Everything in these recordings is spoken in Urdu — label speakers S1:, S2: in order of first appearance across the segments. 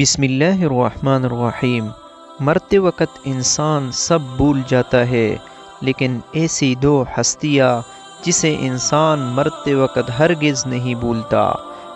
S1: بسم اللہ الرحمن الرحیم۔ مرتے وقت انسان سب بھول جاتا ہے، لیکن ایسی دو ہستیاں جسے انسان مرتے وقت ہرگز نہیں بھولتا۔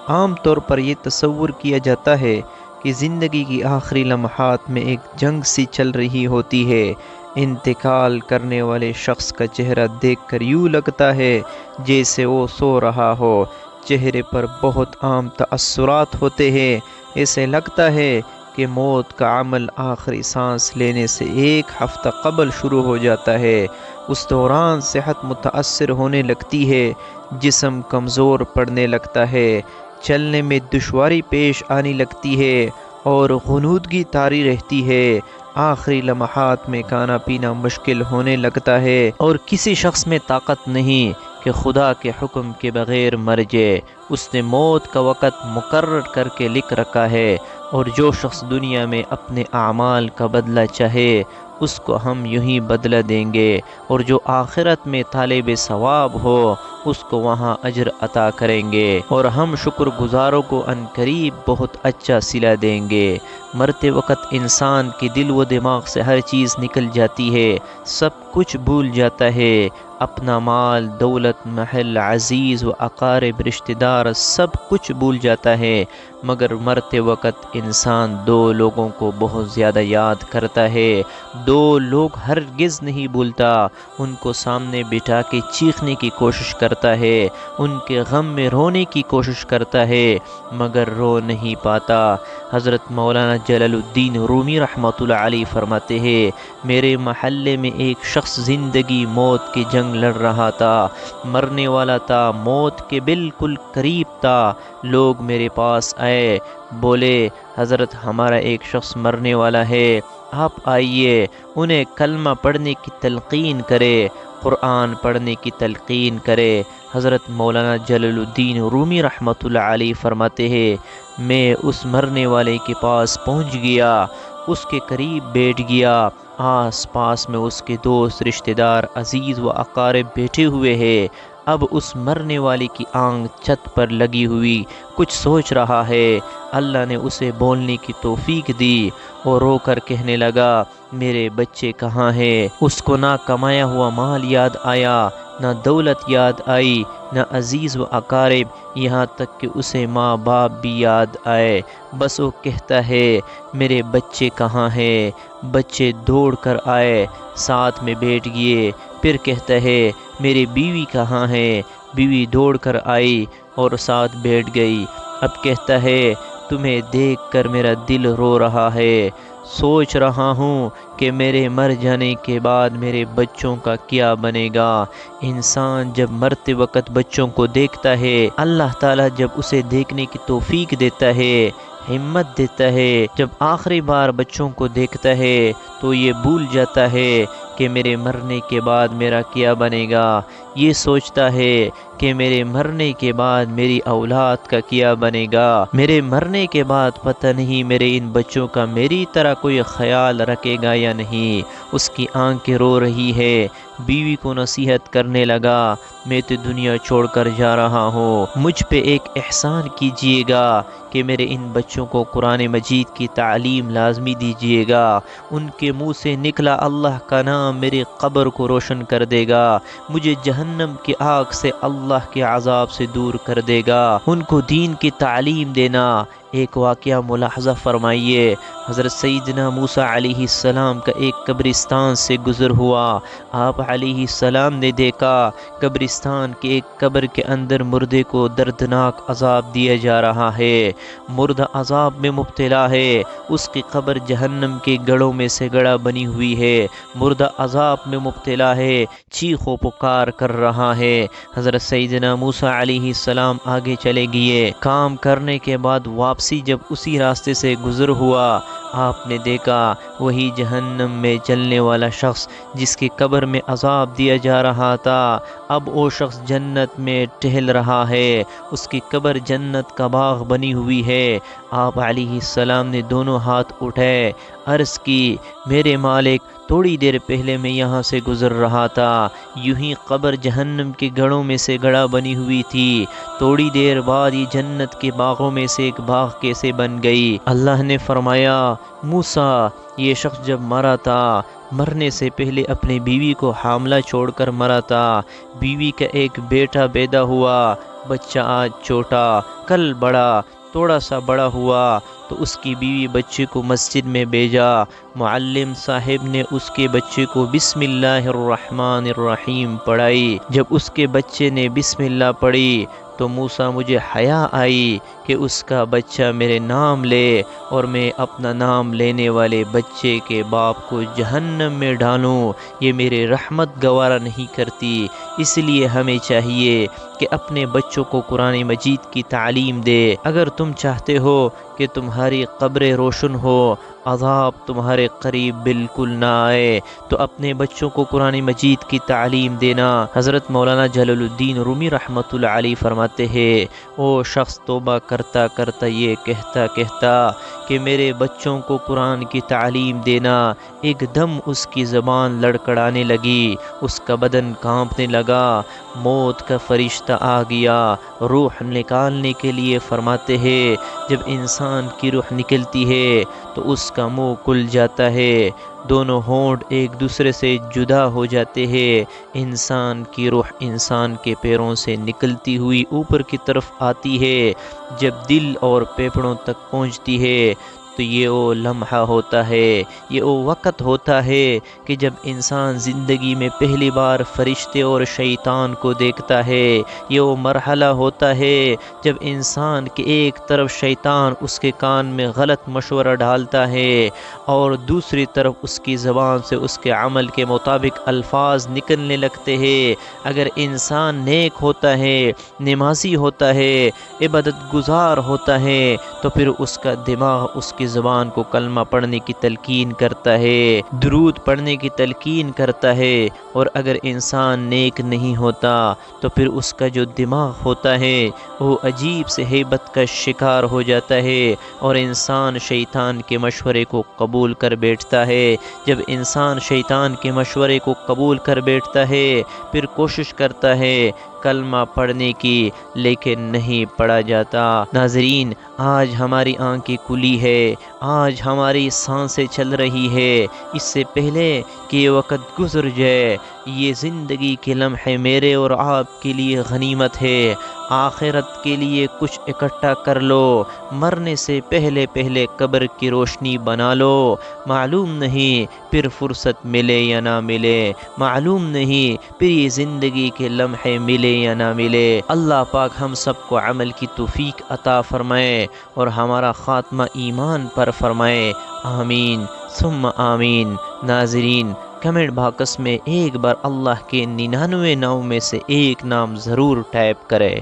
S1: عام طور پر یہ تصور کیا جاتا ہے کہ زندگی کی آخری لمحات میں ایک جنگ سی چل رہی ہوتی ہے۔ انتقال کرنے والے شخص کا چہرہ دیکھ کر یوں لگتا ہے جیسے وہ سو رہا ہو۔ چہرے پر بہت عام تاثرات ہوتے ہیں۔ ایسے لگتا ہے کہ موت کا عمل آخری سانس لینے سے ایک ہفتہ قبل شروع ہو جاتا ہے۔ اس دوران صحت متاثر ہونے لگتی ہے، جسم کمزور پڑنے لگتا ہے، چلنے میں دشواری پیش آنے لگتی ہے اور غنودگی طاری رہتی ہے۔ آخری لمحات میں کھانا پینا مشکل ہونے لگتا ہے اور کسی شخص میں طاقت نہیں کہ خدا کے حکم کے بغیر مر جائے۔ اس نے موت کا وقت مقرر کر کے لکھ رکھا ہے، اور جو شخص دنیا میں اپنے اعمال کا بدلہ چاہے اس کو ہم یوں ہی بدلہ دیں گے، اور جو آخرت میں طالب ثواب ہو اس کو وہاں اجر عطا کریں گے، اور ہم شکر گزاروں کو عنقریب بہت اچھا صلہ دیں گے۔ مرتے وقت انسان کے دل و دماغ سے ہر چیز نکل جاتی ہے، سب کچھ بھول جاتا ہے، اپنا مال، دولت، محل، عزیز و اقارب، رشتہ دار، سب کچھ بھول جاتا ہے۔ مگر مرتے وقت انسان دو لوگوں کو بہت زیادہ یاد کرتا ہے۔ دو لوگ ہرگز نہیں بھولتا، ان کو سامنے بٹھا کے چیخنے کی کوشش کرتا ہے، ان کے غم میں رونے کی کوشش کرتا ہے، مگر رو نہیں پاتا۔ حضرت مولانا جلال الدین رومی رحمۃ اللہ علیہ فرماتے ہیں، میرے محلے میں ایک شخص زندگی موت کی جنگ لڑ رہا تھا، مرنے والا تھا، موت کے بالکل قریب تھا۔ لوگ میرے پاس آئے، بولے حضرت ہمارا ایک شخص مرنے والا ہے، آپ آئیے، انہیں کلمہ پڑھنے کی تلقین کرے، قرآن پڑھنے کی تلقین کرے۔ حضرت مولانا جلال الدین رومی رحمۃ اللہ علیہ فرماتے ہیں، میں اس مرنے والے کے پاس پہنچ گیا، اس کے قریب بیٹھ گیا، آس پاس میں اس کے دوست، رشتہ دار، عزیز و اقارب بیٹھے ہوئے ہیں۔ اب اس مرنے والے کی آنکھ چھت پر لگی ہوئی کچھ سوچ رہا ہے۔ اللہ نے اسے بولنے کی توفیق دی اور رو کر کہنے لگا، میرے بچے کہاں ہیں؟ اس کو نہ کمایا ہوا مال یاد آیا، نہ دولت یاد آئی، نہ عزیز و اقارب، یہاں تک کہ اسے ماں باپ بھی یاد آئے۔ بس وہ کہتا ہے میرے بچے کہاں ہیں؟ بچے دوڑ کر آئے، ساتھ میں بیٹھ گئے۔ پھر کہتا ہے میری بیوی کہاں ہے؟ بیوی دوڑ کر آئی اور ساتھ بیٹھ گئی۔ اب کہتا ہے تمہیں دیکھ کر میرا دل رو رہا ہے، سوچ رہا ہوں کہ میرے مر جانے کے بعد میرے بچوں کا کیا بنے گا۔ انسان جب مرتے وقت بچوں کو دیکھتا ہے، اللہ تعالیٰ جب اسے دیکھنے کی توفیق دیتا ہے، ہمت دیتا ہے، جب آخری بار بچوں کو دیکھتا ہے تو یہ بھول جاتا ہے کہ میرے مرنے کے بعد میرا کیا بنے گا۔ یہ سوچتا ہے کہ میرے مرنے کے بعد میری اولاد کا کیا بنے گا، میرے مرنے کے بعد پتہ نہیں میرے ان بچوں کا میری طرح کوئی خیال رکھے گا یا نہیں۔ اس کی آنکھیں رو رہی ہے۔ بیوی کو نصیحت کرنے لگا، میں تو دنیا چھوڑ کر جا رہا ہوں، مجھ پہ ایک احسان کیجیے گا کہ میرے ان بچوں کو قرآن مجید کی تعلیم لازمی دیجیے گا۔ ان کے منہ سے نکلا اللہ کا نام میری قبر کو روشن کر دے گا، مجھے جہنم کی آگ سے اللہ کے عذاب سے دور کر دے گا۔ ان کو دین کی تعلیم دینا۔ ایک واقعہ ملاحظہ فرمائیے، حضرت سیدنا موسیٰ علیہ السلام کا ایک قبرستان سے گزر ہوا۔ آپ علیہ السلام نے دیکھا قبرستان کے ایک قبر کے اندر مردے کو دردناک عذاب دیا جا رہا ہے، مردہ عذاب میں مبتلا ہے، اس کی قبر جہنم کے گڑھوں میں سے گڑھا بنی ہوئی ہے، مردہ عذاب میں مبتلا ہے، چیخ و پکار کر رہا ہے۔ حضرت سیدنا موسیٰ علیہ السلام آگے چلے گئے۔ کام کرنے کے بعد واپسی جب اسی راستے سے گزر ہوا، آپ نے دیکھا وہی جہنم میں جلنے والا شخص جس کی قبر میں عذاب دیا جا رہا تھا، اب وہ شخص جنت میں ٹہل رہا ہے، اس کی قبر جنت کا باغ بنی ہوئی ہے۔ آپ علیہ السلام نے دونوں ہاتھ اٹھائے، عرض کی میرے مالک تھوڑی دیر پہلے میں یہاں سے گزر رہا تھا، یوں ہی قبر جہنم کے گڑھوں میں سے گڑھا بنی ہوئی تھی، تھوڑی دیر بعد یہ جنت کے باغوں میں سے ایک باغ کیسے بن گئی؟ اللہ نے فرمایا موسیٰ یہ شخص جب مرا تھا، مرنے سے پہلے اپنی بیوی کو حاملہ چھوڑ کر مرا تھا، بیوی کا ایک بیٹا پیدا ہوا، بچہ آج چھوٹا کل بڑا، تھوڑا سا بڑا ہوا تو اس کی بیوی بچے کو مسجد میں بھیجا، معلم صاحب نے اس کے بچے کو بسم اللہ الرحمن الرحیم پڑھائی، جب اس کے بچے نے بسم اللہ پڑھی تو موسیٰ مجھے حیا آئی کہ اس کا بچہ میرے نام لے اور میں اپنا نام لینے والے بچے کے باپ کو جہنم میں ڈالوں، یہ میرے رحمت گوارا نہیں کرتی۔ اس لیے ہمیں چاہیے کہ اپنے بچوں کو قرآن مجید کی تعلیم دے۔ اگر تم چاہتے ہو کہ تمہاری قبریں روشن ہو، عذاب تمہارے قریب بالکل نہ آئے، تو اپنے بچوں کو قرآن مجید کی تعلیم دینا۔ حضرت مولانا جلال الدین رومی رحمۃ اللہ علیہ فرماتے ہیں وہ شخص توبہ کرتا کرتا یہ کہتا کہ میرے بچوں کو قرآن کی تعلیم دینا، ایک دم اس کی زبان لڑکڑانے لگی، اس کا بدن کانپنے لگا، موت کا فرشتہ آ گیا روح نکالنے کے لیے۔ فرماتے ہیں جب انسان کی روح نکلتی ہے تو اس کا منہ کھل جاتا ہے، دونوں ہونٹ ایک دوسرے سے جدا ہو جاتے ہیں، انسان کی روح انسان کے پیروں سے نکلتی ہوئی اوپر کی طرف آتی ہے، جب دل اور پھیپھڑوں تک پہنچتی ہے تو یہ وہ لمحہ ہوتا ہے، یہ وہ وقت ہوتا ہے کہ جب انسان زندگی میں پہلی بار فرشتے اور شیطان کو دیکھتا ہے، یہ وہ مرحلہ ہوتا ہے جب انسان کے ایک طرف شیطان اس کے کان میں غلط مشورہ ڈالتا ہے اور دوسری طرف اس کی زبان سے اس کے عمل کے مطابق الفاظ نکلنے لگتے ہیں۔ اگر انسان نیک ہوتا ہے، نمازی ہوتا ہے، عبادت گزار ہوتا ہے تو پھر اس کا دماغ اس کی زبان کو کلمہ پڑھنے کی تلقین کرتا ہے، درود پڑھنے کی تلقین کرتا ہے، اور اگر انسان نیک نہیں ہوتا تو پھر اس کا جو دماغ ہوتا ہے وہ عجیب سے ہیبت کا شکار ہو جاتا ہے اور انسان شیطان کے مشورے کو قبول کر بیٹھتا ہے۔ جب انسان شیطان کے مشورے کو قبول کر بیٹھتا ہے پھر کوشش کرتا ہے کلمہ پڑھنے کی، لیکن نہیں پڑھا جاتا۔ ناظرین آج ہماری آنکھیں کھلی ہے، آج ہماری سانسیں چل رہی ہے، اس سے پہلے کہ یہ وقت گزر جائے یہ زندگی کے لمحے میرے اور آپ کے لیے غنیمت ہے، آخرت کے لیے کچھ اکٹھا کر لو، مرنے سے پہلے پہلے قبر کی روشنی بنا لو، معلوم نہیں پھر فرصت ملے یا نہ ملے، معلوم نہیں پھر یہ زندگی کے لمحے ملے یا نہ ملے۔ اللہ پاک ہم سب کو عمل کی توفیق عطا فرمائے اور ہمارا خاتمہ ایمان پر فرمائے، آمین ثم آمین۔ ناظرین کمنٹ باکس میں ایک بار اللہ کے 99 نام میں سے ایک نام ضرور ٹائپ کرے۔